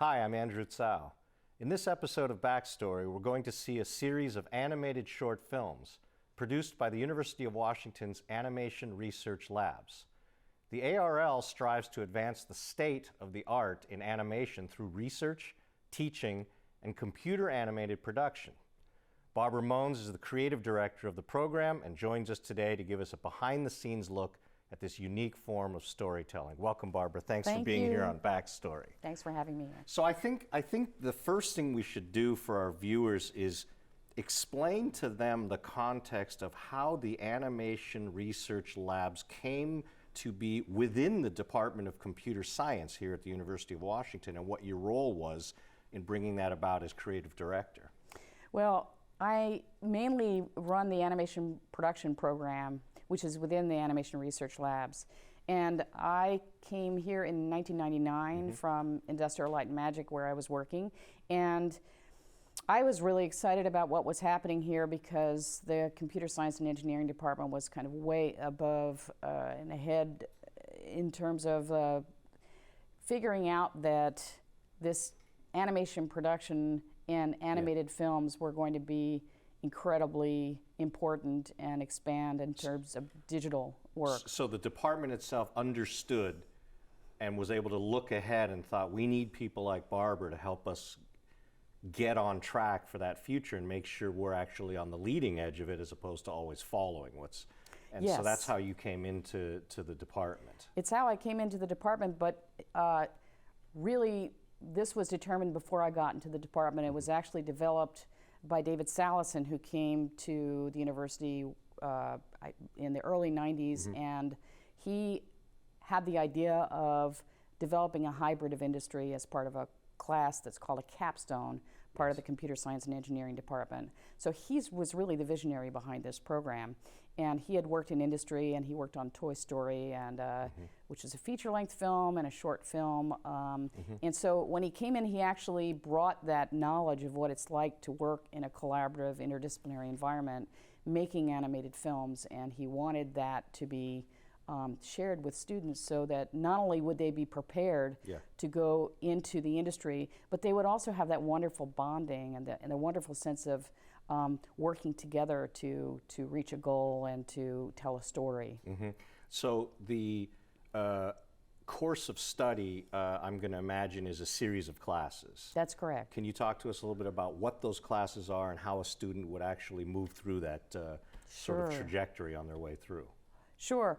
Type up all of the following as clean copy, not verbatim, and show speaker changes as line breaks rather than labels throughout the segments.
Hi, I'm Andrew Tsao. In this episode of Backstory, we're going to see a series of animated short films produced by the University of Washington's Animation Research Labs. The ARL strives to advance the state of the art in animation through research, teaching, and computer-animated production. Barbara Mones is the creative director of the program and joins us today to give us a behind-the-scenes look at this unique form of storytelling. Welcome, Barbara. Thanks for being here on Backstory.
Thanks for having me.
So I think the first thing we should do for our viewers is explain to them the context of how the Animation Research Labs came to be within the Department of Computer Science here at the University of Washington and what your role was in bringing that about as creative director.
Well, I mainly run the animation production program, which is within the Animation Research Labs. And I came here in 1999 from Industrial Light and Magic, where I was working. And I was really excited about what was happening here because the Computer Science and Engineering Department was kind of way above and ahead in terms of figuring out that this animation production and animated films were going to be incredibly important and expand in terms of digital work.
So the department itself understood and was able to look ahead and thought, we need people like Barbara to help us get on track for that future and make sure we're actually on the leading edge of it as opposed to always following what's... And
yes.
So that's how you came into the department.
It's how I came into the department, but really this was determined before I got into the department. It was actually developed by David Salison, who came to the university in the early 90s, and he had the idea of developing a hybrid of industry as part of a class that's called a capstone, part of the Computer Science and Engineering Department. So he was really the visionary behind this program. And he had worked in industry, and he worked on Toy Story, and which is a feature-length film and a short film. And so when he came in, he actually brought that knowledge of what it's like to work in a collaborative, interdisciplinary environment, making animated films, and he wanted that to be shared with students so that not only would they be prepared to go into the industry, but they would also have that wonderful bonding and the wonderful sense of working together to reach a goal and to tell a story.
So the course of study, I'm going to imagine, is a series of classes.
That's correct.
Can you talk to us a little bit about what those classes are and how a student would actually move through that sort of trajectory on their way through?
Sure.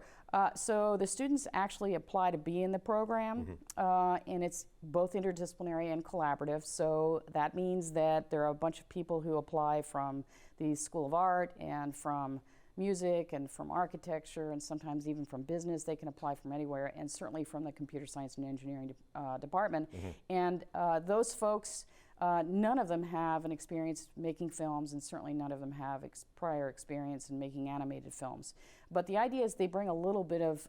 So the students actually apply to be in the program, and it's both interdisciplinary and collaborative. So that means that there are a bunch of people who apply from the School of Art and from music and from architecture and sometimes even from business. They can apply from anywhere, and certainly from the Computer Science and Engineering Department. And those folks, none of them have an experience making films, and certainly none of them have prior experience in making animated films. But the idea is they bring a little bit of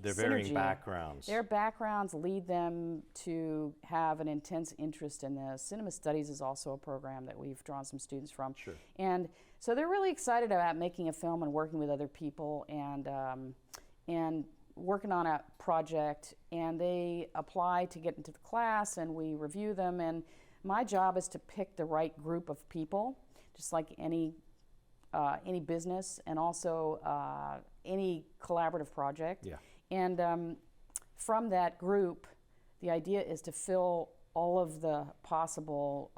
their varying backgrounds.
Their backgrounds lead them to have an intense interest in this. Cinema Studies is also a program that we've drawn some students from.
Sure.
And so they're really excited about making a film and working with other people and working on a project, and they apply to get into the class, and we review them, and my job is to pick the right group of people, just like any business and also any collaborative project. And from that group, the idea is to fill all of the possible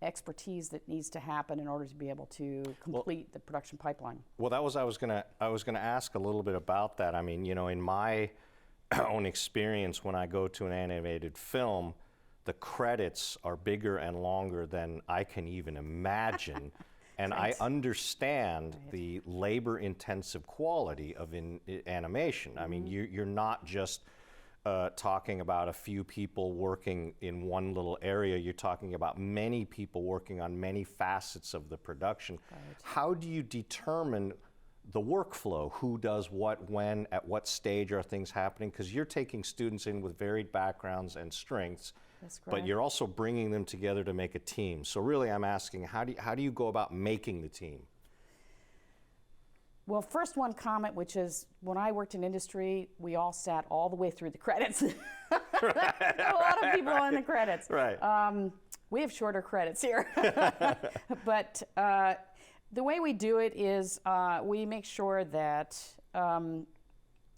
expertise that needs to happen in order to be able to complete the production pipeline.
Well, that was I was gonna ask a little bit about that. I mean, you know, in my own experience, when I go to an animated film, the credits are bigger and longer than I can even imagine. And I understand the labor-intensive quality of animation. I mean, you're not just talking about a few people working in one little area. You're talking about many people working on many facets of the production. How do you determine the workflow? Who does what, when, at what stage are things happening? Because you're taking students in with varied backgrounds and strengths. But you're also bringing them together to make a team. So really I'm asking, how do you go about making the team?
Well, first one comment, which is when I worked in industry, we all sat all the way through the credits. A lot of people in the credits.
Right.
We have shorter credits here. But the way we do it is we make sure that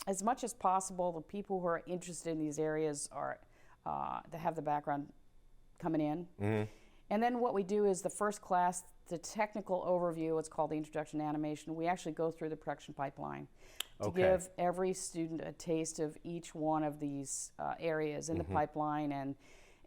as much as possible, the people who are interested in these areas are that have the background coming in. Mm-hmm. And then what we do is the first class, the technical overview, it's called the Introduction to Animation. We actually go through the production pipeline to give every student a taste of each one of these areas in the pipeline.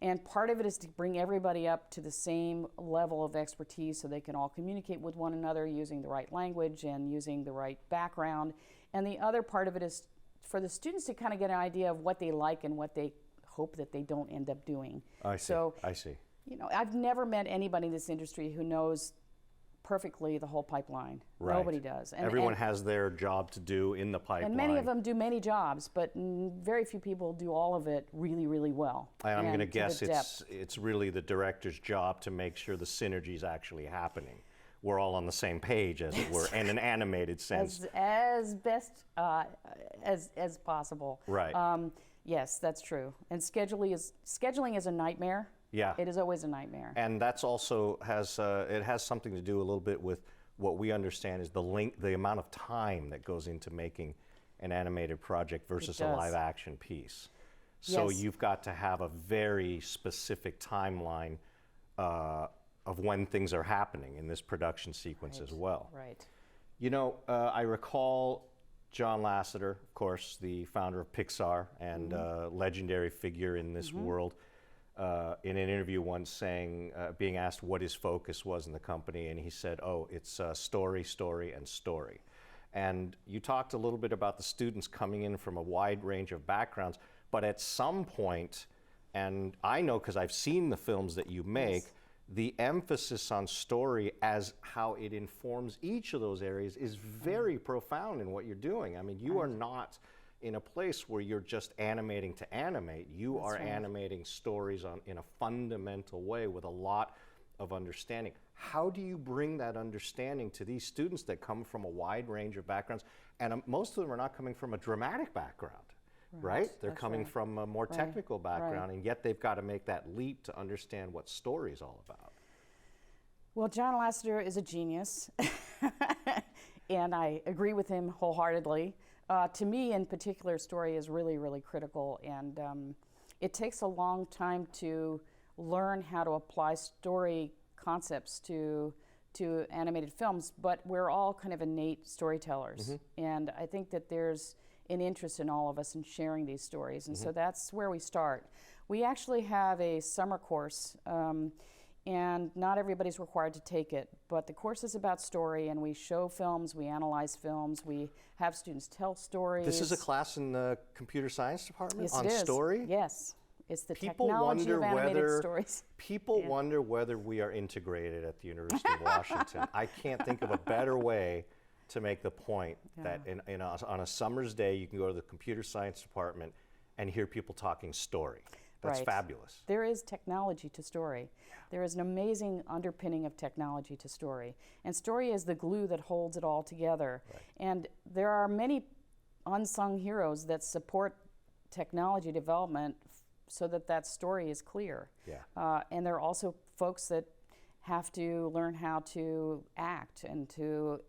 And part of it is to bring everybody up to the same level of expertise so they can all communicate with one another using the right language and using the right background. And the other part of it is for the students to kind of get an idea of what they like and what they hope that they don't end up doing.
I see.
So,
I see.
You know, I've never met anybody in this industry who knows perfectly the whole pipeline.
Right.
Nobody does. And,
everyone has their job to do in the pipeline.
And many of them do many jobs, but very few people do all of it really, really well.
And I'm going to guess it's really the director's job to make sure the synergy is actually happening. We're all on the same page, as it were, in an animated sense.
As best as possible.
Right.
Yes, that's true. And scheduling is a nightmare.
Yeah.
It is always a nightmare.
And that's also it has something to do a little bit with what we understand is the amount of time that goes into making an animated project versus a live action piece. So you've got to have a very specific timeline of when things are happening in this production sequence as well.
Right.
You know, I recall John Lasseter, of course, the founder of Pixar and legendary figure in this world, in an interview once saying, being asked what his focus was in the company, and he said, oh, it's story, story, and story. And you talked a little bit about the students coming in from a wide range of backgrounds, but at some point, and I know because I've seen the films that you make, the emphasis on story as how it informs each of those areas is very profound in what you're doing. I mean, you are not in a place where you're just animating to animate. You are animating stories in a fundamental way with a lot of understanding. How do you bring that understanding to these students that come from a wide range of backgrounds? And most of them are not coming from a dramatic background. Right? They're coming from a more technical background, and yet they've got to make that leap to understand what story is all about.
Well, John Lasseter is a genius, and I agree with him wholeheartedly. To me, in particular, story is really, really critical, and it takes a long time to learn how to apply story concepts to animated films, but we're all kind of innate storytellers, and I think that there's an interest in all of us in sharing these stories, and so that's where we start. We actually have a summer course, and not everybody's required to take it, but the course is about story, and we show films, we analyze films, we have students tell stories.
This is a class in the computer science department on
it is.
story?
Yes. It's the technology of animated stories.
People wonder whether we are integrated at the University of Washington. I can't think of a better way to make the point that on a summer's day, you can go to the computer science department and hear people talking story. That's fabulous.
There is technology to story. There is an amazing underpinning of technology to story. And story is the glue that holds it all together. Right. And there are many unsung heroes that support technology development so that story is clear. Yeah. And there are also folks that have to learn how to act and to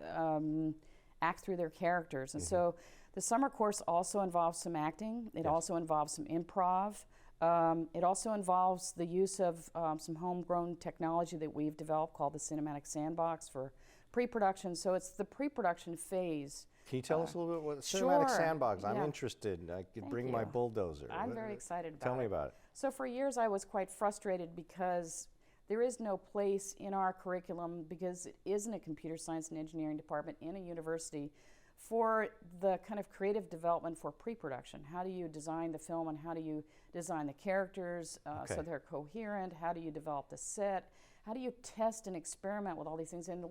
act through their characters. And so the summer course also involves some acting. It also involves some improv. It also involves the use of some homegrown technology that we've developed called the cinematic sandbox for pre-production. So it's the pre-production phase.
Can you tell us a little bit what cinematic sandbox? I'm interested. I could bring my bulldozer.
I'm very excited about it.
Tell me about it.
So for years I was quite frustrated because there is no place in our curriculum, because it isn't a computer science and engineering department in a university, for the kind of creative development for pre-production. How do you design the film, and how do you design the characters so they're coherent? How do you develop the set? How do you test and experiment with all these things? And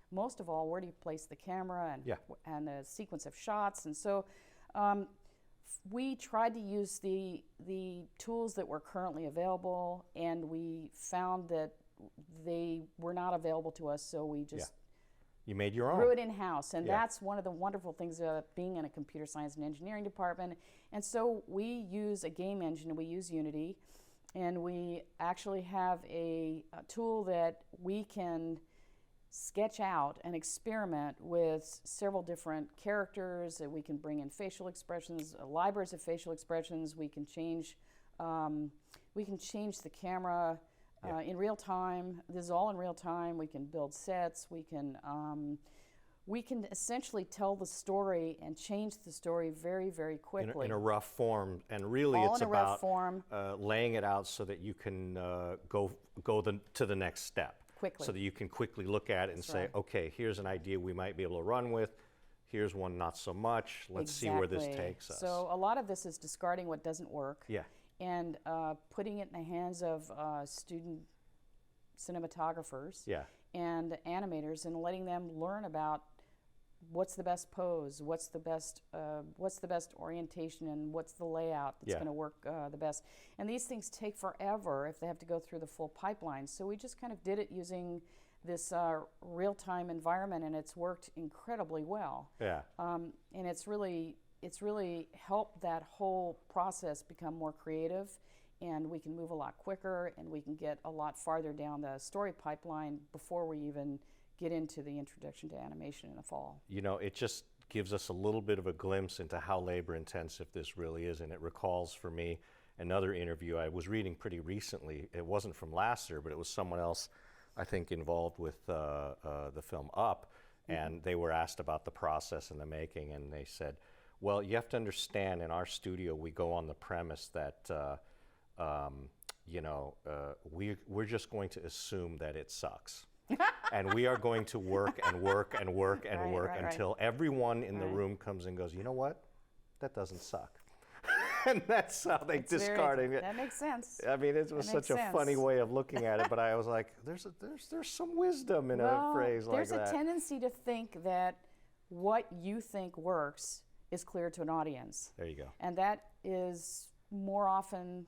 most of all, where do you place the camera and the sequence of shots? And so we tried to use the tools that were currently available, and we found that they were not available to us, so we just
You made your own.
Grew it in-house, and
Yeah.
that's one of the wonderful things about being in a computer science and engineering department. And so we use a game engine, we use Unity, and we actually have a tool that we can sketch out and experiment with several different characters, and we can bring in facial expressions, libraries of facial expressions. We can change the camera in real time. This is all in real time. We can build sets. We can essentially tell the story and change the story very, very quickly.
In a rough form, and really
All
it's
in a rough
about
form.
laying it out so that you can go to the next step.
Quickly.
So that you can quickly look at it and say,
right.
okay, here's an idea we might be able to run with. Here's one not so much. Let's see where this
Exactly.
takes us.
So a lot of this is discarding what doesn't work.
Yeah.
And putting it in the hands of student cinematographers
Yeah.
and animators, and letting them learn about what's the best pose, what's the best orientation, and what's the layout that's
Yeah.
going to work the best. And these things take forever if they have to go through the full pipeline. So we just kind of did it using this real-time environment, and it's worked incredibly well.
Yeah.
And it's really helped that whole process become more creative, and we can move a lot quicker, and we can get a lot farther down the story pipeline before we even get into the introduction to animation in the fall.
You know, it just gives us a little bit of a glimpse into how labor intensive this really is, and it recalls for me another interview I was reading pretty recently. It wasn't from last year, but it was someone else, I think, involved with the film Up, and they were asked about the process and the making, and they said, well, you have to understand, in our studio we go on the premise that we're just going to assume that it sucks. And we are going to work and work and work and work until everyone in the room comes and goes, you know what? That doesn't suck. And that's how they discard it.
That makes sense.
I mean, it was such a funny way of looking at it, but I was like, there's some wisdom in a phrase like that.
There's a tendency to think that what you think works is clear to an audience.
There you go.
And that is more often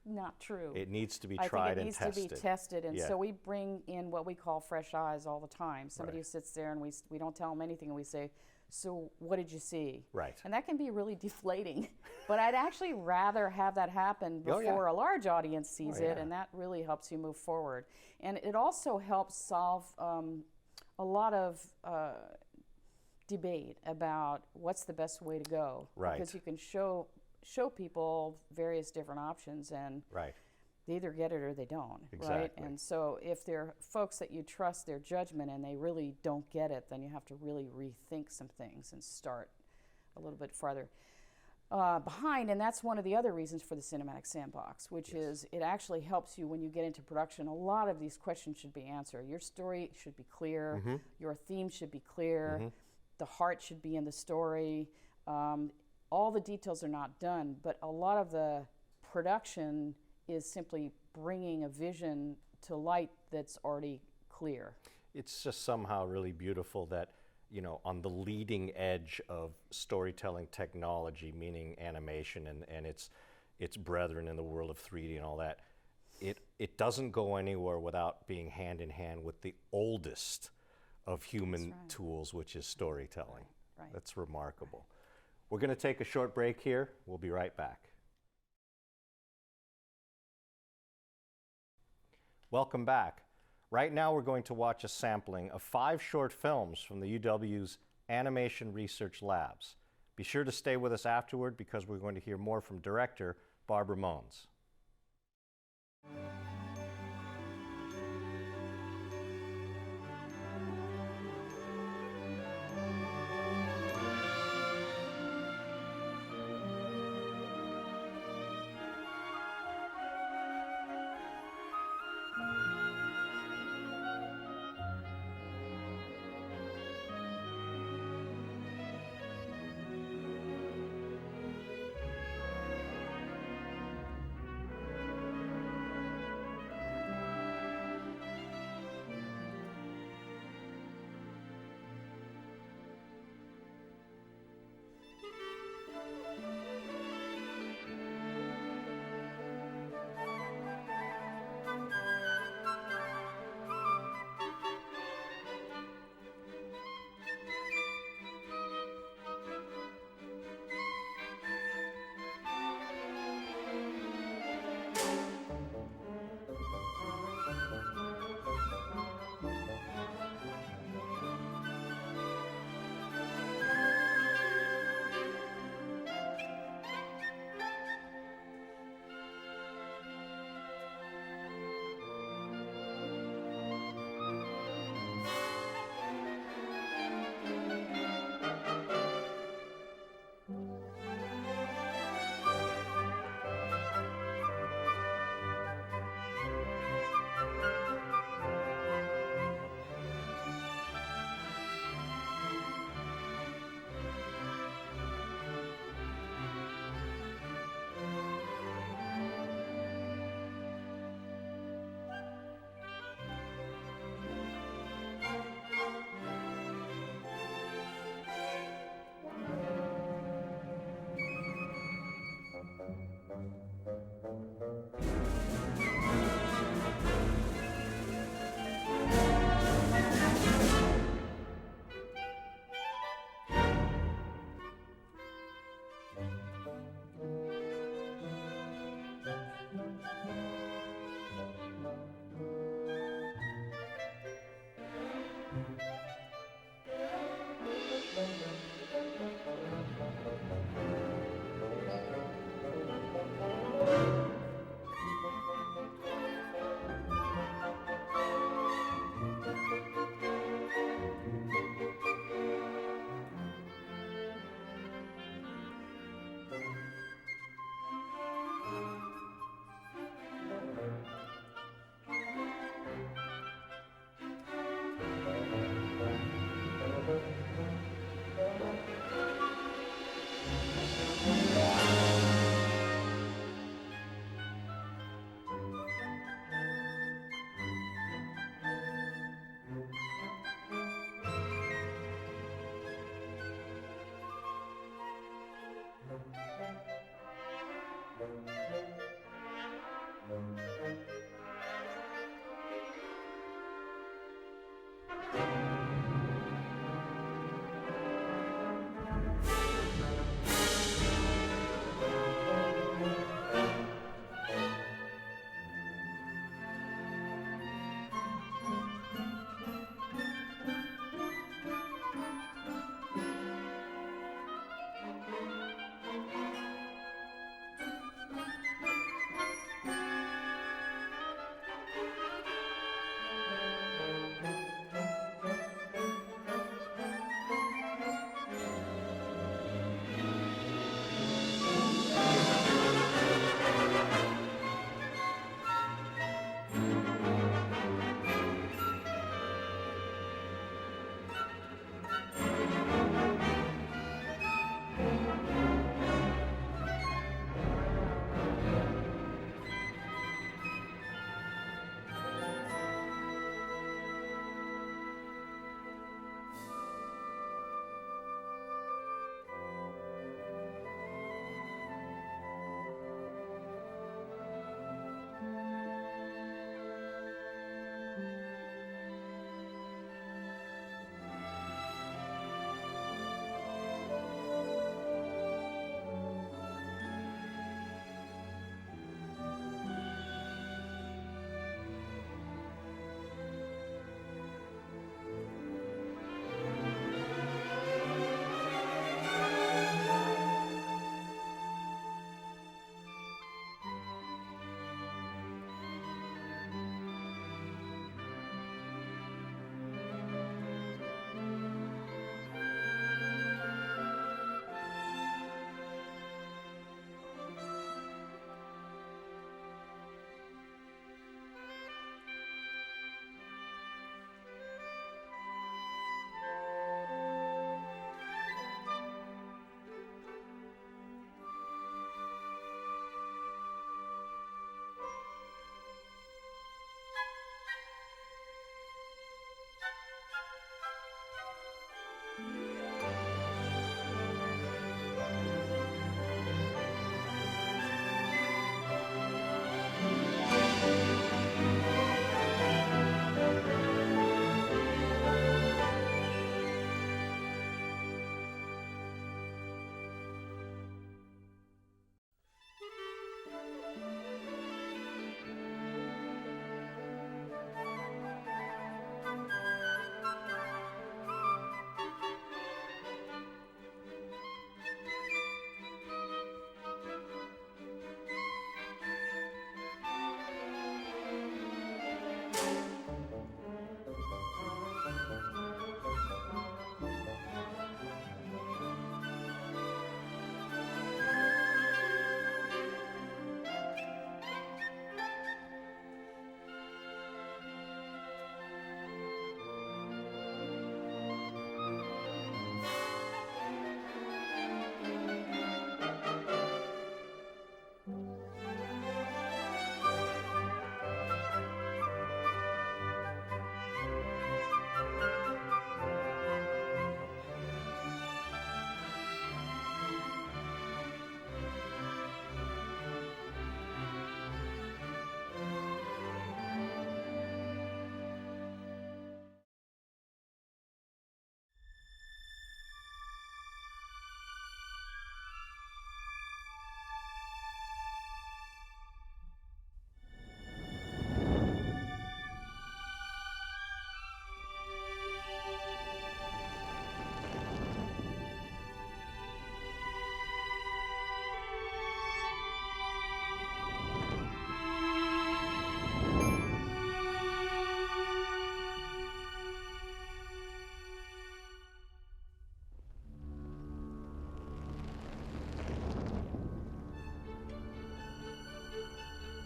not true.
It needs to be tried and tested.
I think it needs to be tested, and so we bring in what we call fresh eyes all the time. Somebody who sits there, and we don't tell them anything, and we say, so what did you see?
Right.
And that can be really deflating, but I'd actually rather have that happen before a large audience sees it, and that really helps you move forward. And it also helps solve a lot of debate about what's the best way to go.
Right.
Because you can show people various different options, and they either get it or they don't.
Exactly.
Right? And so if they're folks that you trust their judgment and they really don't get it, then you have to really rethink some things and start a little bit farther behind. And that's one of the other reasons for the cinematic sandbox, which is it actually helps you when you get into production. A lot of these questions should be answered. Your story should be clear. Your theme should be clear. The heart should be in the story. All the details are not done, but a lot of the production is simply bringing a vision to light that's already clear. It's
just somehow really beautiful that, you know, on the leading edge of storytelling technology, meaning animation and its brethren in the world of 3D and all that, it doesn't go anywhere without being hand in hand with the oldest of human tools, which is storytelling. That's remarkable. We're going to take a short break here. We'll be right back. Welcome back. Right now we're going to watch a sampling of 5 short films from the UW's Animation Research Labs. Be sure to stay with us afterward because we're going to hear more from director Barbara Mones.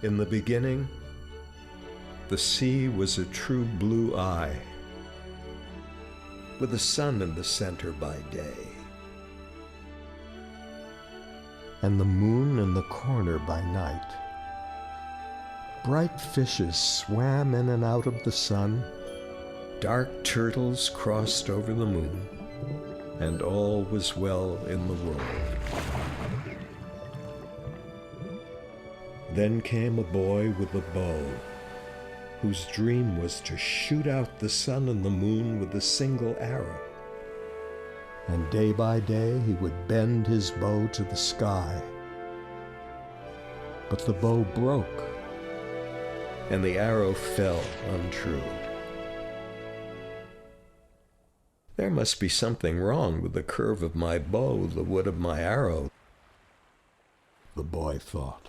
In the beginning, the sea was a true blue eye, with the sun in the center by day, and the moon in the corner by night. Bright fishes swam in and out of the sun, dark turtles crossed over the moon, and all was well in the world. Then came a boy with a bow, whose dream was to shoot out the sun and the moon with a single arrow. And day by day he would bend his bow to the sky. But the bow broke, and the arrow fell untrue. There must be something wrong with the curve of my bow, the wood of my arrow, the boy thought.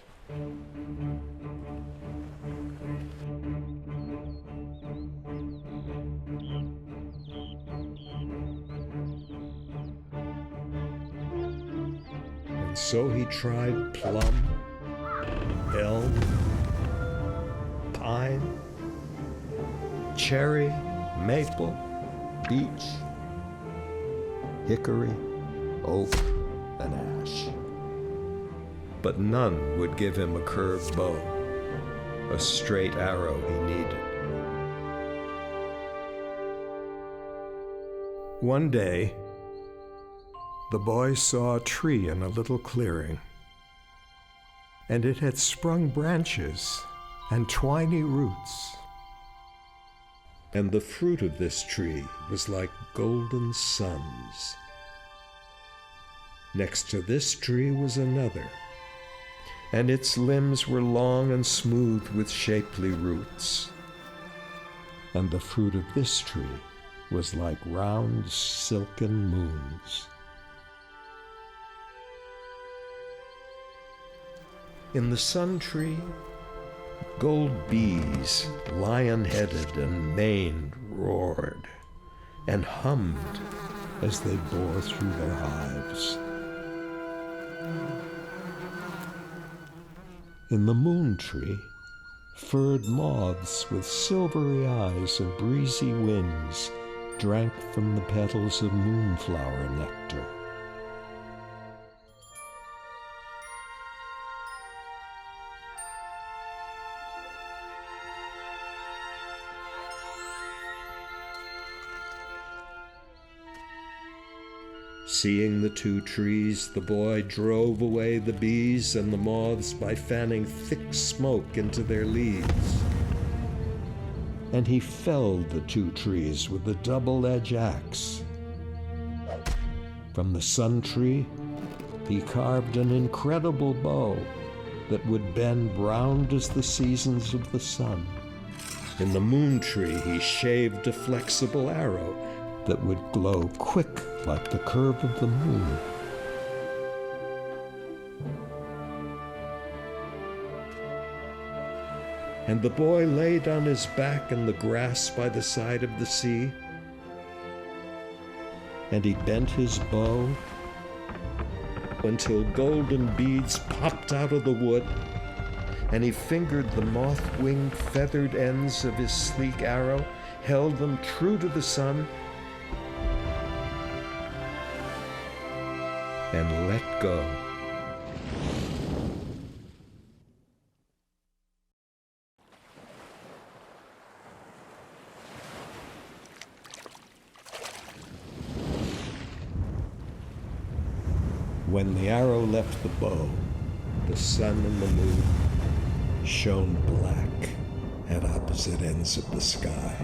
And so he tried plum, elm, pine, cherry, maple, beech, hickory, oak, and ash. But none would give him a curved bow, a straight arrow he needed. One day, the boy saw a tree in a little clearing, and it had sprung branches and twiny roots. And the fruit of this tree was like golden suns. Next to this tree was another, and its limbs were long and smooth with shapely roots. And the fruit of this tree was like round silken moons. In the sun tree, gold bees, lion-headed and maned, roared and hummed as they bore through their hives. In the moon tree, furred moths with silvery eyes and breezy wings drank from the petals of moonflower nectar. Seeing the two trees, the boy drove away the bees and the moths by fanning thick smoke into their leaves. And he felled the two trees with the double-edged axe. From the sun tree, he carved an incredible bow that would bend round as the seasons of the sun. In the moon tree, he shaved a flexible arrow that would glow quick like the curve of the moon. And the boy laid on his back in the grass by the side of the sea, and he bent his bow until golden beads popped out of the wood, and he fingered the moth-winged feathered ends of his sleek arrow, held them true to the sun, and let go. When the arrow left the bow, the sun and the moon shone black at opposite ends of the sky,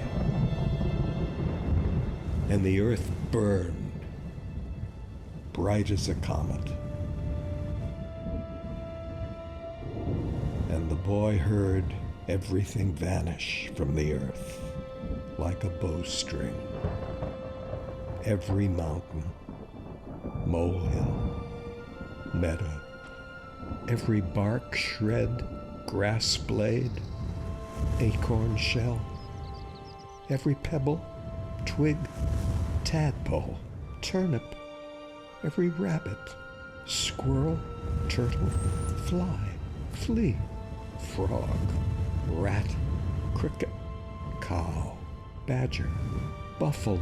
and the earth burned bright as a comet. And the boy heard everything vanish from the earth like a bowstring. Every mountain, molehill, meadow, every bark shred, grass blade, acorn shell, every pebble, twig, tadpole, turnip, every rabbit, squirrel, turtle, fly, flea, frog, rat, cricket, cow, badger, buffalo,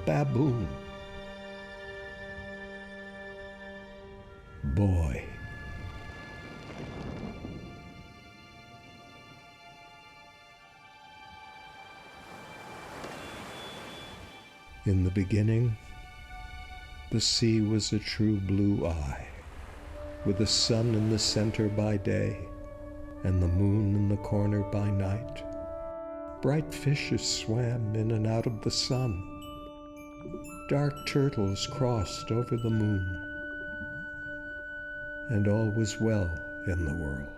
baboon. Boy. In the beginning, the sea was a true blue eye, with the sun in the center by day and the moon in the corner by night. Bright fishes swam in and out of the sun. Dark turtles crossed over the moon. And all was well in the world.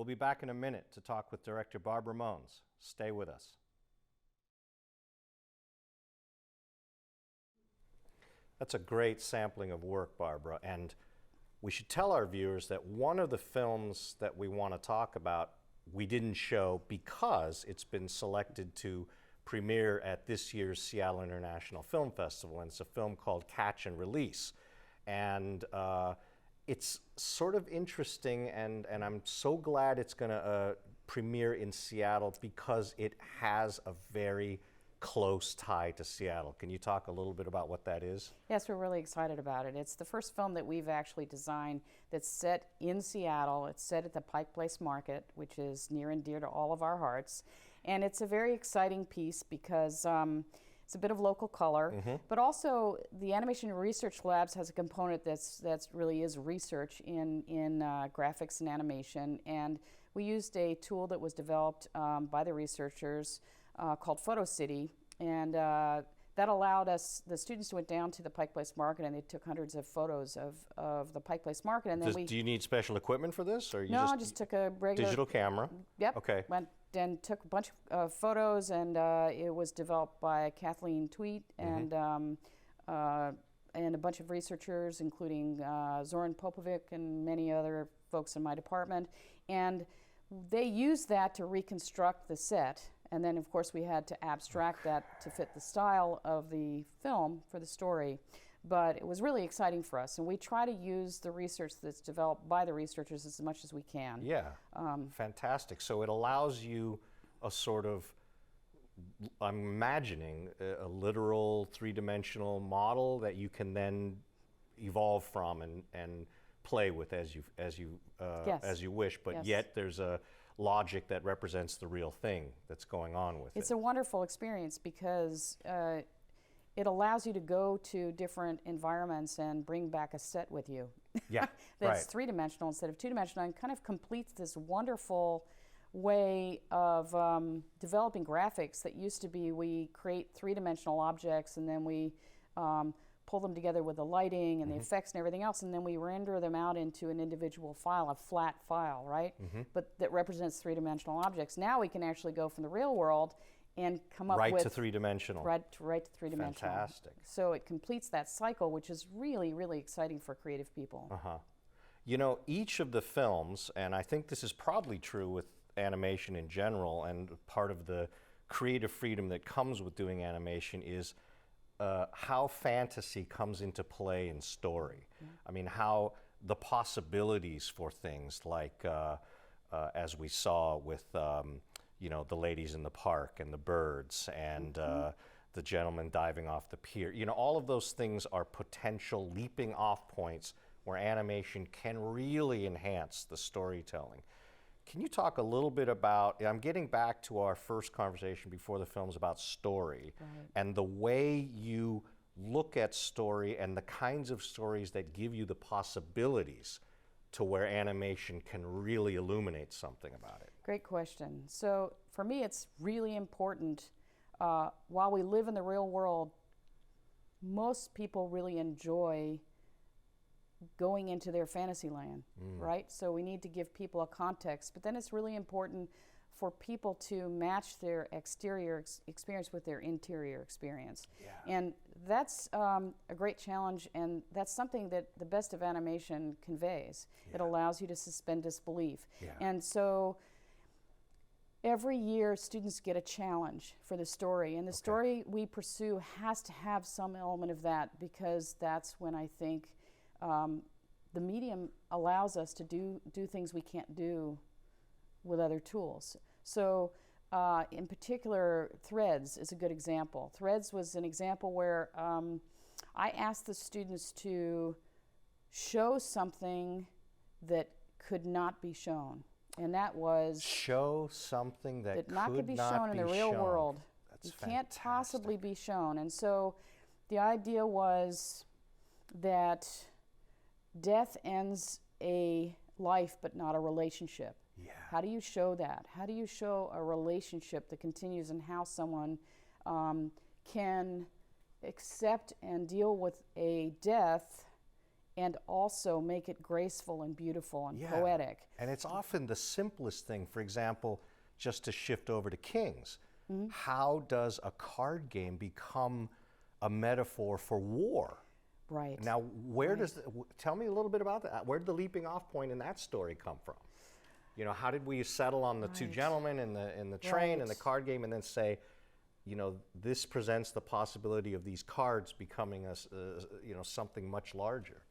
We'll be back in a minute to talk with director Barbara Mones. Stay with us. That's a great sampling of work, Barbara, and we should tell our viewers that one of the films that we want to talk about we didn't show because it's been selected to premiere at this year's Seattle International Film Festival, and it's a film called Catch and Release. And it's sort of interesting, and I'm so glad it's going to premiere in Seattle because it has a very close tie to Seattle. Can you talk a little bit about what that is?
Yes, we're really excited about it. It's the first film that we've actually designed that's set in Seattle. It's set at the Pike Place Market, which is near and dear to all of our hearts. And it's a very exciting piece because it's a bit of local color, but also the Animation Research Labs has a component that's really is research in graphics and animation. And we used a tool that was developed by the researchers called Photo City, and that allowed us, the students went down to the Pike Place Market and they took hundreds of photos of the Pike Place Market. And then
do you need special equipment for this? Or you
no, I just took a regular
digital camera?
Yep.
Okay.
Went and took a bunch of photos, and it was developed by Kathleen Tweet and a bunch of researchers, including Zoran Popovic and many other folks in my department. And they used that to reconstruct the set. And then, of course, we had to abstract that to fit the style of the film for the story. But it was really exciting for us. And we try to use the research that's developed by the researchers as much as we can.
Yeah, fantastic. So it allows you a sort of, I'm imagining, a literal three-dimensional model that you can then evolve from and play with as you wish. But yet there's a logic that represents the real thing that's going on with it.
It's a wonderful experience because it allows you to go to different environments and bring back a set with you.
Yeah,
that's three-dimensional instead of two-dimensional, and kind of completes this wonderful way of developing graphics that used to be we create three-dimensional objects and then we pull them together with the lighting and the effects and everything else, and then we render them out into an individual file, a flat file, right? But that represents three-dimensional objects. Now we can actually go from the real world and come up with
to three-dimensional.
Right to three-dimensional.
Fantastic.
So it completes that cycle, which is really, really exciting for creative people.
You know, each of the films, and I think this is probably true with animation in general, and part of the creative freedom that comes with doing animation is how fantasy comes into play in story. I mean, how the possibilities for things like, as we saw with, you know, the ladies in the park and the birds and the gentleman diving off the pier. You know, all of those things are potential leaping off points where animation can really enhance the storytelling. Can you talk a little bit about, I'm getting back to our first conversation before the film's about story, and the way you look at story and the kinds of stories that give you the possibilities to where animation can really illuminate something about it?
Great question. So for me, it's really important. While we live in the real world, most people really enjoy going into their fantasy land, right? So we need to give people a context, but then it's really important for people to match their exterior experience with their interior experience. And that's a great challenge, and that's something that the best of animation conveys. It allows you to suspend disbelief. And so every year students get a challenge for the story, and the story we pursue has to have some element of that, because that's when I think the medium allows us to do things we can't do with other tools. So in particular, Threads is a good example. Threads was an example where I asked the students to show something that could not be shown. And that was...
Show something that
could be shown in the real world. It can't possibly be shown. And so the idea was that death ends a life but not a relationship. How do you show that? How do you show a relationship that continues, and how someone can accept and deal with a death and also make it graceful and beautiful and
Yeah.
poetic.
And it's often the simplest thing. For example, just to shift over to Kings, how does a card game become a metaphor for war?
Right.
Now, where does tell me a little bit about that? Where did the leaping off point in that story come from? You know, how did we settle on the two gentlemen in the train and the card game, and then say, you know, this presents the possibility of these cards becoming you know, something much larger?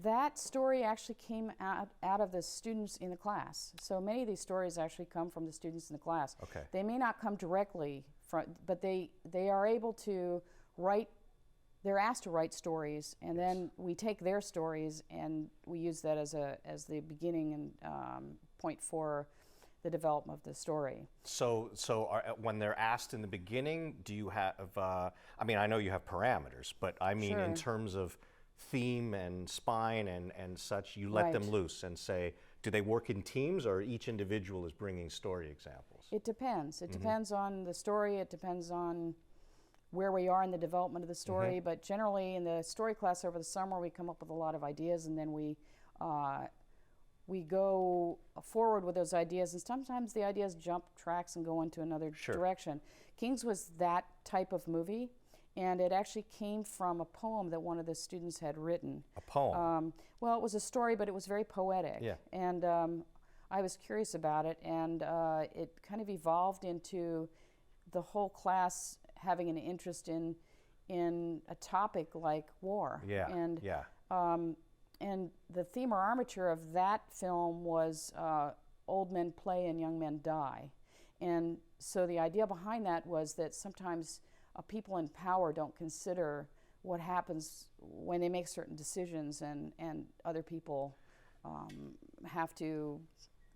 That story actually came out of the students in the class. So many of these stories actually come from the students in the class.
Okay.
They may not come directly from, but they are able to write. They're asked to write stories, and then we take their stories and we use that as the beginning and point for the development of the story.
So when they're asked in the beginning, do you have? I mean, I know you have parameters, but I mean, in terms of theme and spine and such, you let them loose and say, do they work in teams, or each individual is bringing story examples?
It depends. It depends on the story. It depends on where we are in the development of the story. But generally, in the story class over the summer, we come up with a lot of ideas, and then we go forward with those ideas. And sometimes the ideas jump tracks and go into another direction. Kings was that type of movie, and it actually came from a poem that one of the students had written.
A poem?
Well, it was a story, but it was very poetic.
Yeah.
And I was curious about it, and it kind of evolved into the whole class having an interest in a topic like war.
Yeah.
And
yeah.
and the theme or armature of that film was old men play and young men die. And so the idea behind that was that sometimes people in power don't consider what happens when they make certain decisions, and other people have to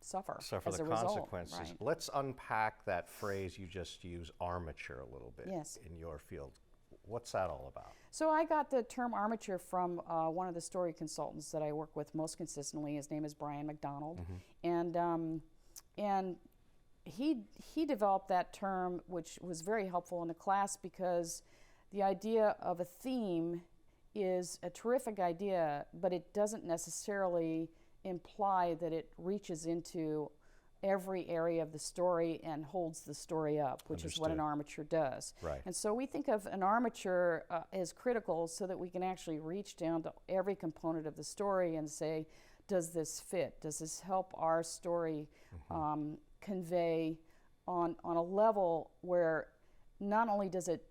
suffer as
the
a result.
consequences.
Right.
Let's unpack that phrase you just used, armature, a little bit.
Yes.
In your field. What's that all about?
So I got the term armature from one of the story consultants that I work with most consistently. His name is Brian McDonald, and he developed that term, which was very helpful in the class, because the idea of a theme is a terrific idea, but it doesn't necessarily imply that it reaches into every area of the story and holds the story up, which is what an armature does.
Right.
And so we think of an armature as critical, so that we can actually reach down to every component of the story and say, does this fit? Does this help our story convey on a level where not only does it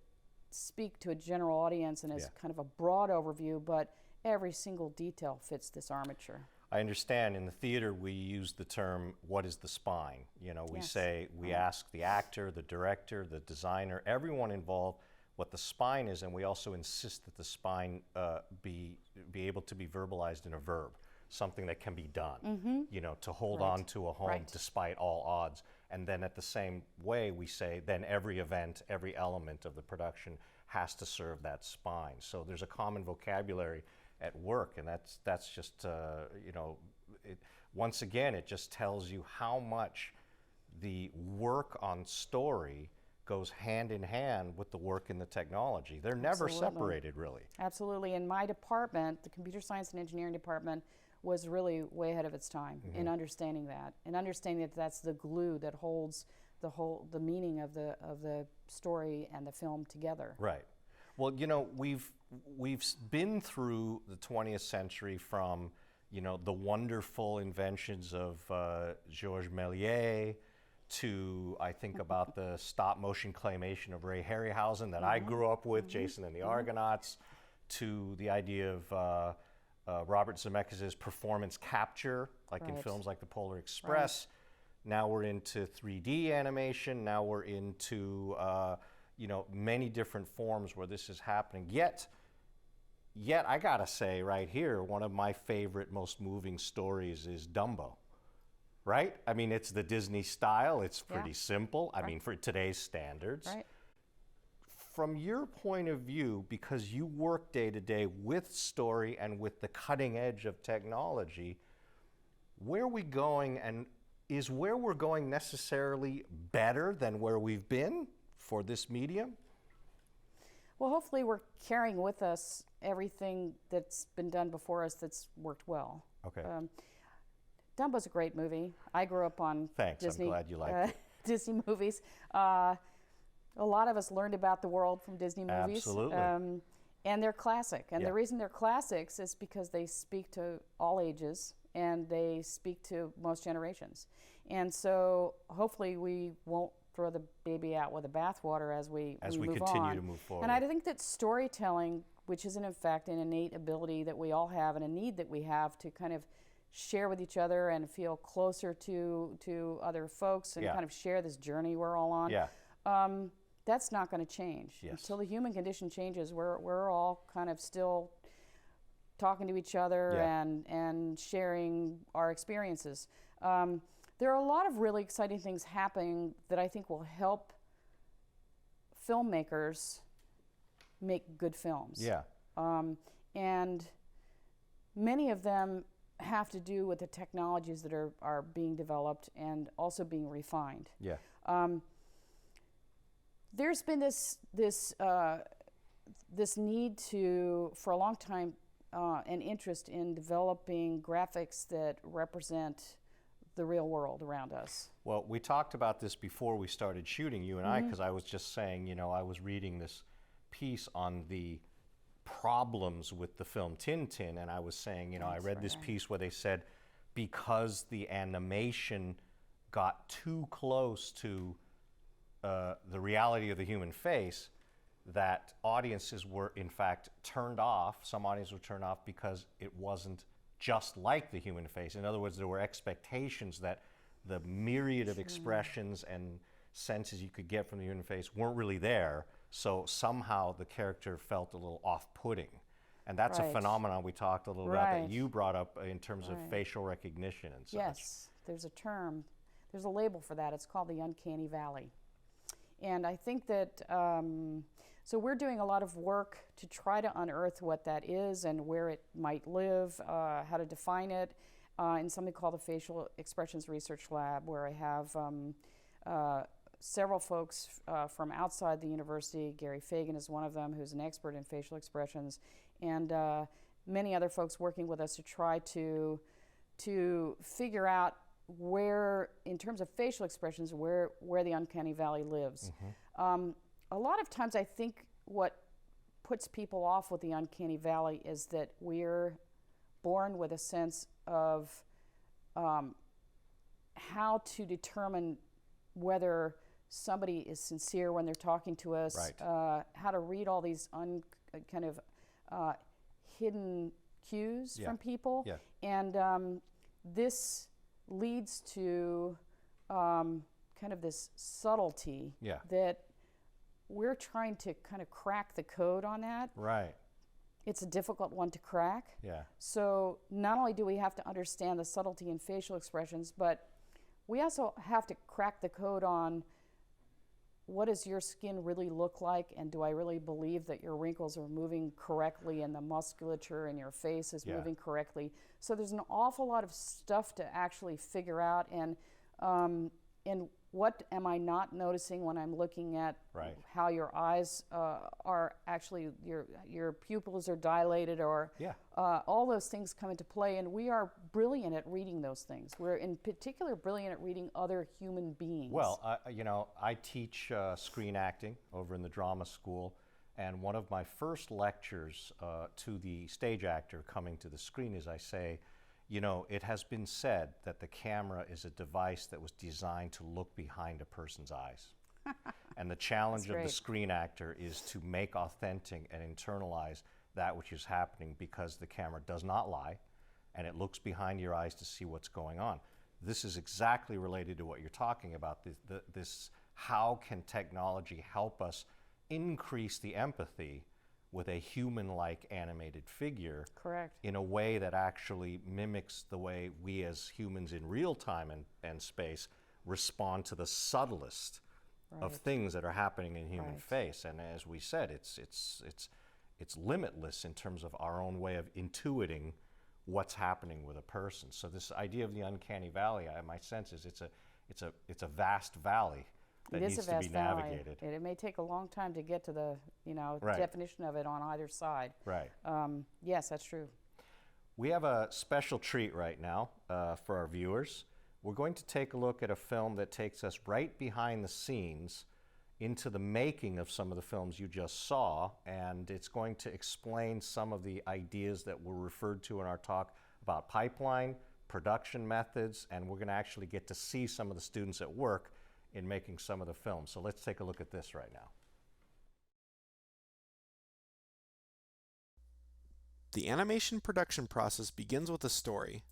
speak to a general audience and as kind of a broad overview, but every single detail fits this armature.
I understand in the theater we use the term, what is the spine? You know, we say, we ask the actor, the director, the designer, everyone involved what the spine is, and we also insist that the spine be able to be verbalized in a verb, something that can be done, you know, to hold on to a home despite all odds. And then at the same way we say, then every event, every element of the production has to serve that spine. So there's a common vocabulary at work, and that's just, you know, once again, it just tells you how much the work on story goes hand in hand with the work in the technology. They're never separated, really.
Absolutely. In my department, the computer science and engineering department, was really way ahead of its time in understanding that, and understanding that that's the glue that holds the meaning of the story and the film together.
Right. Well, you know, we've been through the 20th century from, you know, the wonderful inventions of Georges Méliès to, I think about the stop motion claymation of Ray Harryhausen that I grew up with, Jason and the Argonauts, to the idea of Robert Zemeckis' performance capture, like in films like The Polar Express. Now we're into 3D animation. Now we're into you know, many different forms where this is happening. Yet I gotta say right here, one of my favorite, most moving stories is Dumbo, right? I mean, it's the Disney style. It's pretty simple. I mean, for today's standards.
Right.
From your point of view, because you work day to day with story and with the cutting edge of technology, where are we going, and is where we're going necessarily better than where we've been for this medium?
Well, hopefully we're carrying with us everything that's been done before us that's worked well.
Okay.
Dumbo's a great movie. I grew up on
Thanks,
Disney.
I'm glad you liked it.
Disney movies. A lot of us learned about the world from Disney movies.
Absolutely.
And they're classic. And
Yeah.
the reason they're classics is because they speak to all ages and they speak to most generations. And so hopefully we won't throw the baby out with the bathwater as we move
continue
on.
to move forward.
And I think that storytelling, which is in fact an innate ability that we all have and a need that we have to kind of share with each other and feel closer to other folks and
Yeah.
kind of share this journey we're all on.
Yeah.
That's not going to change.
Yes.
Until the human condition changes, we're all kind of still talking to each other
Yeah.
and sharing our experiences. There are a lot of really exciting things happening that I think will help filmmakers make good films.
Yeah.
And many of them have to do with the technologies that are being developed and also being refined.
Yeah.
There's been this need to, for a long time, an interest in developing graphics that represent the real world around us.
Well, we talked about this before we started shooting, you and I, because I was just saying, you know, I was reading this piece on the problems with the film Tintin, and I was saying, you know, I read this piece where they said because the animation got too close to the reality of the human face, that audiences were in fact turned off. Some audiences were turned off because it wasn't just like the human face. In other words, there were expectations that the myriad of expressions and senses you could get from the human face weren't really there. So somehow the character felt a little off-putting. And that's a
Right.
phenomenon we talked a little about
Right.
that you brought up in terms of
Right.
facial recognition and such.
Yes, there's a term, there's a label for that. It's called the uncanny valley. And I think that, so we're doing a lot of work to try to unearth what that is and where it might live, how to define it, in something called the Facial Expressions Research Lab, where I have several folks from outside the university. Gary Fagan is one of them, who's an expert in facial expressions, and many other folks working with us to try to figure out where, in terms of facial expressions, where the uncanny valley lives. A lot of times I think what puts people off with the uncanny valley is that we're born with a sense of how to determine whether somebody is sincere when they're talking to us,
Right.
how to read all these kind of hidden cues
Yeah.
from people.
Yeah.
And this leads to kind of this subtlety
Yeah.
that we're trying to kind of crack the code on that.
Right.
It's a difficult one to crack.
Yeah.
So not only do we have to understand the subtlety in facial expressions, but we also have to crack the code on what does your skin really look like, and do I really believe that your wrinkles are moving correctly and the musculature in your face is
Yeah.
moving correctly. So there's an awful lot of stuff to actually figure out, and what am I not noticing when I'm looking at
Right.
how your eyes are actually, your pupils are dilated, or
Yeah.
all those things come into play, and we are brilliant at reading those things. We're in particular brilliant at reading other human beings.
Well, you know, I teach screen acting over in the drama school, and one of my first lectures to the stage actor coming to the screen is I say, you know, it has been said that the camera is a device that was designed to look behind a person's eyes. And the challenge of the
great.
screen actor is to make authentic and internalize that which is happening, because the camera does not lie and it looks behind your eyes to see what's going on. This is exactly related to what you're talking about. This how can technology help us increase the empathy with a human-like animated figure
Correct.
in a way that actually mimics the way we as humans in real time and space respond to the subtlest of
Right.
things that are happening in human
Right.
face. And as we said, it's limitless in terms of our own way of intuiting what's happening with a person. So this idea of the uncanny valley, my sense is it's a vast valley that
It
needs
is a
to be
vast valley.
navigated.
It may take a long time to get to the,
Right.
definition of it on either side.
Right.
Yes, that's true.
We have a special treat right now for our viewers. We're going to take a look at a film that takes us right behind the scenes into the making of some of the films you just saw, and it's going to explain some of the ideas that were referred to in our talk about pipeline, production methods, and we're going to actually get to see some of the students at work in making some of the films. So let's take a look at this right now.
The animation production process begins with a story.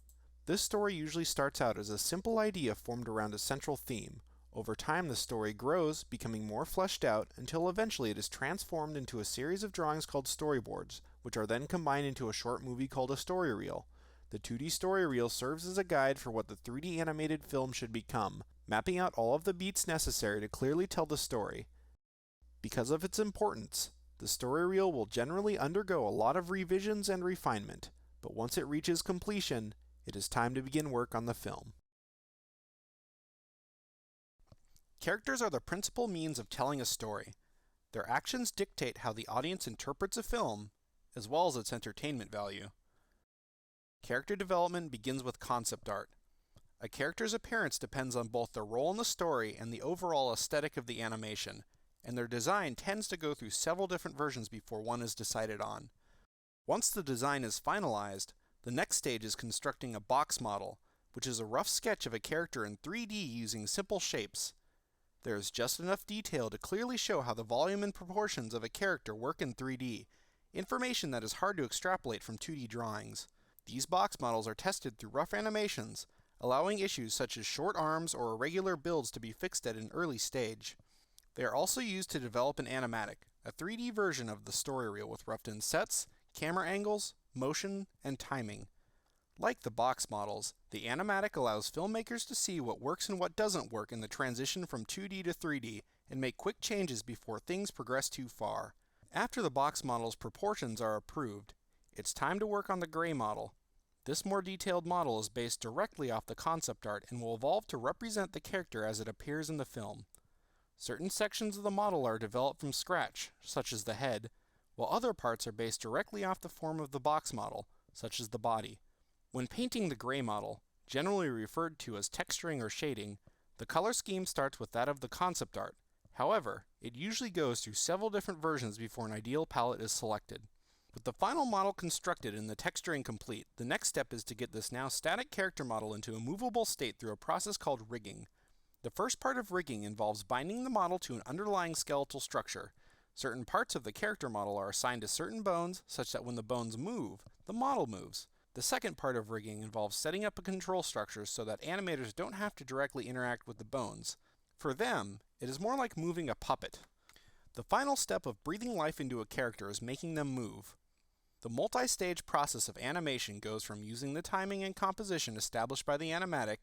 This story usually starts out as a simple idea formed around a central theme. Over time, the story grows, becoming more fleshed out, until eventually it is transformed into a series of drawings called storyboards, which are then combined into a short movie called a story reel. The 2D story reel serves as a guide for what the 3D animated film should become, mapping out all of the beats necessary to clearly tell the story. Because of its importance, the story reel will generally undergo a lot of revisions and refinement, but once it reaches completion, it is time to begin work on the film. Characters are the principal means of telling a story. Their actions dictate how the audience interprets a film, as well as its entertainment value. Character development begins with concept art. A character's appearance depends on both their role in the story and the overall aesthetic of the animation, and their design tends to go through several different versions before one is decided on. Once the design is finalized, the next stage is constructing a box model, which is a rough sketch of a character in 3D using simple shapes. There is just enough detail to clearly show how the volume and proportions of a character work in 3D, information that is hard to extrapolate from 2D drawings. These box models are tested through rough animations, allowing issues such as short arms or irregular builds to be fixed at an early stage. They are also used to develop an animatic, a 3D version of the story reel with roughed-in sets, camera angles, motion, and timing. Like the box models, the animatic allows filmmakers to see what works and what doesn't work in the transition from 2D to 3D and make quick changes before things progress too far. After the box model's proportions are approved, it's time to work on the gray model. This more detailed model is based directly off the concept art and will evolve to represent the character as it appears in the film. Certain sections of the model are developed from scratch, such as the head, while other parts are based directly off the form of the box model, such as the body. When painting the gray model, generally referred to as texturing or shading, the color scheme starts with that of the concept art. However, it usually goes through several different versions before an ideal palette is selected. With the final model constructed and the texturing complete, the next step is to get this now static character model into a movable state through a process called rigging. The first part of rigging involves binding the model to an underlying skeletal structure. Certain parts of the character model are assigned to certain bones, such that when the bones move, the model moves. The second part of rigging involves setting up a control structure so that animators don't have to directly interact with the bones. For them, it is more like moving a puppet. The final step of breathing life into a character is making them move. The multi-stage process of animation goes from using the timing and composition established by the animatic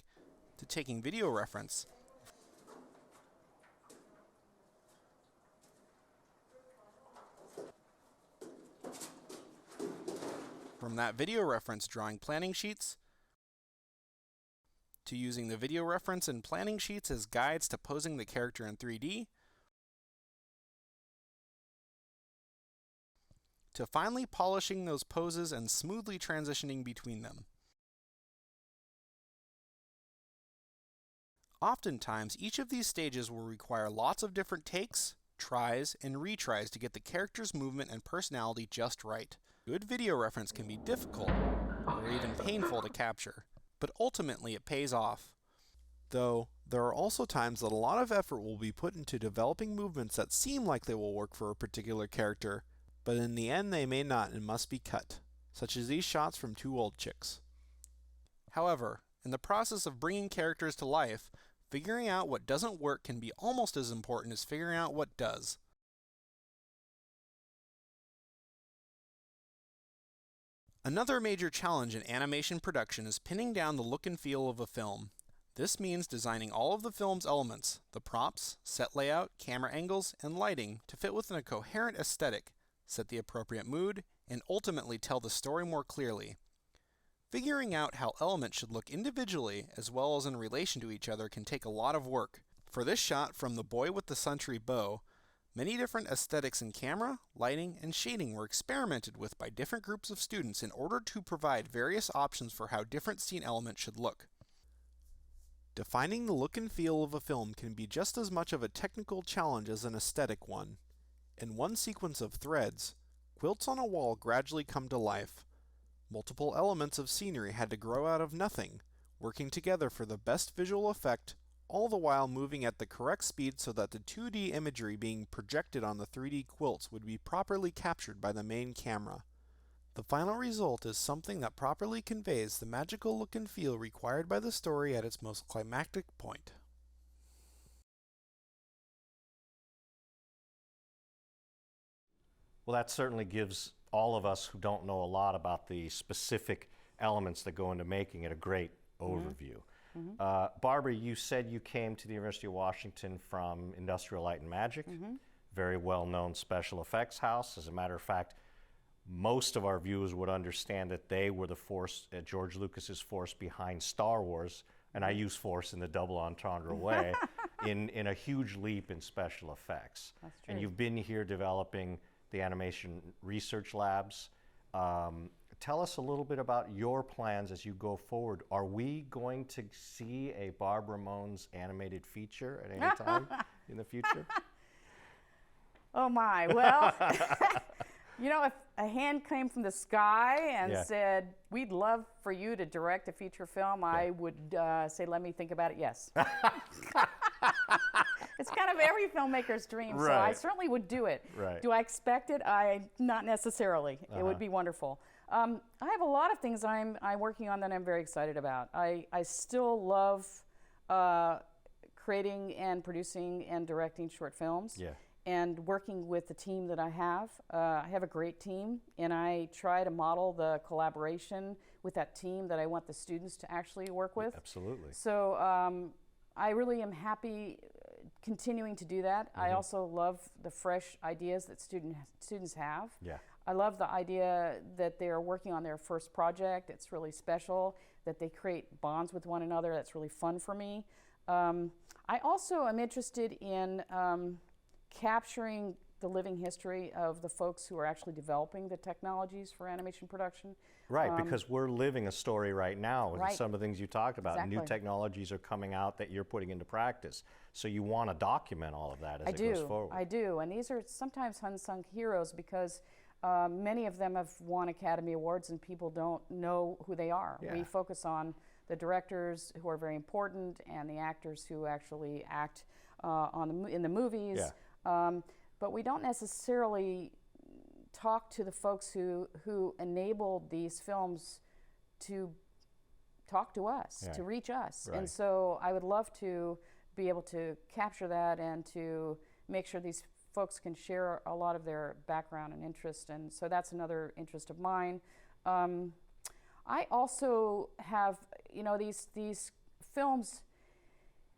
to taking video reference, from that video reference drawing planning sheets, to using the video reference and planning sheets as guides to posing the character in 3D, to finally polishing those poses and smoothly transitioning between them. Oftentimes, each of these stages will require lots of different takes, tries, and retries to get the character's movement and personality just right. Good video reference can be difficult, or even painful to capture, but ultimately it pays off. Though, there are also times that a lot of effort will be put into developing movements that seem like they will work for a particular character, but in the end they may not and must be cut, such as these shots from Two Old Chicks. However, in the process of bringing characters to life, figuring out what doesn't work can be almost as important as figuring out what does. Another major challenge in animation production is pinning down the look and feel of a film. This means designing all of the film's elements, the props, set layout, camera angles, and lighting to fit within a coherent aesthetic, set the appropriate mood, and ultimately tell the story more clearly. Figuring out how elements should look individually as well as in relation to each other can take a lot of work. For this shot from The Boy with the Century Bow, many different aesthetics in camera, lighting, and shading were experimented with by different groups of students in order to provide various options for how different scene elements should look. Defining the look and feel of a film can be just as much of a technical challenge as an aesthetic one. In one sequence of threads, quilts on a wall gradually come to life. Multiple elements of scenery had to grow out of nothing, working together for the best visual effect, all the while moving at the correct speed so that the 2D imagery being projected on the 3D quilts would be properly captured by the main camera. The final result is something that properly conveys the magical look and feel required by the story at its most climactic point.
Well, that certainly gives all of us who don't know a lot about the specific elements that go into making it a great overview. Barbara, you said you came to the University of Washington from Industrial Light and Magic, very well-known special effects house. As a matter of fact, most of our viewers would understand that they were the force, George Lucas's force behind Star Wars, and I use force in the double entendre way, in a huge leap in special effects.
That's true.
And you've been here developing the animation research labs. Tell us a little bit about your plans as you go forward. Are we going to see a Barbara Mones animated feature at any time in the future?
Oh my, well, you know, if a hand came from the sky and said, we'd love for you to direct a feature film, I would say, let me think about it, yes. It's kind of every filmmaker's dream, so I certainly would do it. Do I expect it? Not necessarily. It would be wonderful. I have a lot of things I'm working on that I'm very excited about. I still love creating and producing and directing short films. And working with the team that I have a great team, and I try to model the collaboration with that team that I want the students to actually work with.
Absolutely.
So I really am happy continuing to do that. I also love the fresh ideas that students have. I love the idea that they're working on their first project. It's really special, that they create bonds with one another. That's really fun for me. I also am interested in capturing the living history of the folks who are actually developing the technologies for animation production.
Because we're living a story right now with some of the things you talked about. New technologies are coming out that you're putting into practice. So you want to document all of that as it goes forward.
I do, and these are sometimes unsung heroes because many of them have won Academy Awards and people don't know who they are. We focus on the directors who are very important and the actors who actually act in the movies. But we don't necessarily talk to the folks who enabled these films to talk to us, to reach us. And so I would love to be able to capture that and to make sure these folks can share a lot of their background and interest. And so that's another interest of mine. I also have, you know, these films,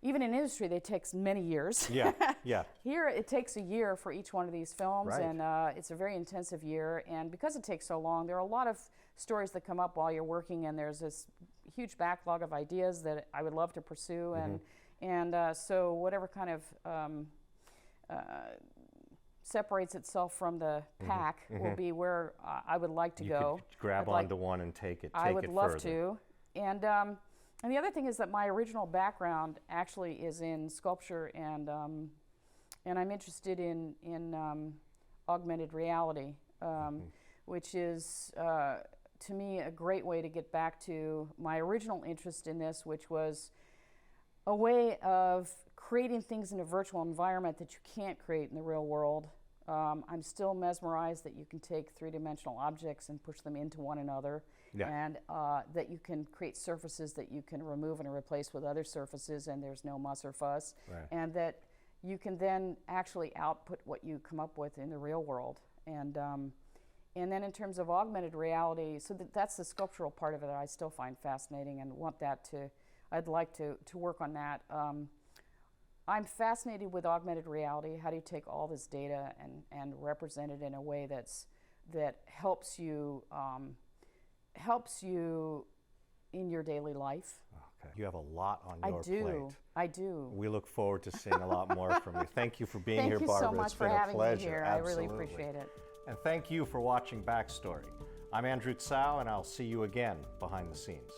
even in industry, they take many years. Here, it takes a year for each one of these films, and it's a very intensive year. And because it takes so long, there are a lot of stories that come up while you're working, and there's this huge backlog of ideas that I would love to pursue. And so whatever kind of separates itself from the pack will be where I would like to go.
Could grab onto one and take it
I would love
further.
to. And the other thing is that my original background actually is in sculpture, and I'm interested in augmented reality, which is to me a great way to get back to my original interest in this, which was a way of creating things in a virtual environment that you can't create in the real world. I'm still mesmerized that you can take three-dimensional objects and push them into one another, and that you can create surfaces that you can remove and replace with other surfaces, and there's no muss or fuss, and that you can then actually output what you come up with in the real world. And then in terms of augmented reality, so that's the sculptural part of it that I still find fascinating and want that to, I'd like to work on that. I'm fascinated with augmented reality. How do you take all this data and represent it in a way that helps you in your daily life?
Okay. You have a lot on
I
your
do.
plate.
I do.
We look forward to seeing a lot more from you. Thank you for being
Thank
here,
you
Barbara.
so much
It's
for
been a
having
pleasure.
me here.
Absolutely.
I really appreciate it.
And thank you for watching Backstory. I'm Andrew Tsao, and I'll see you again behind the scenes.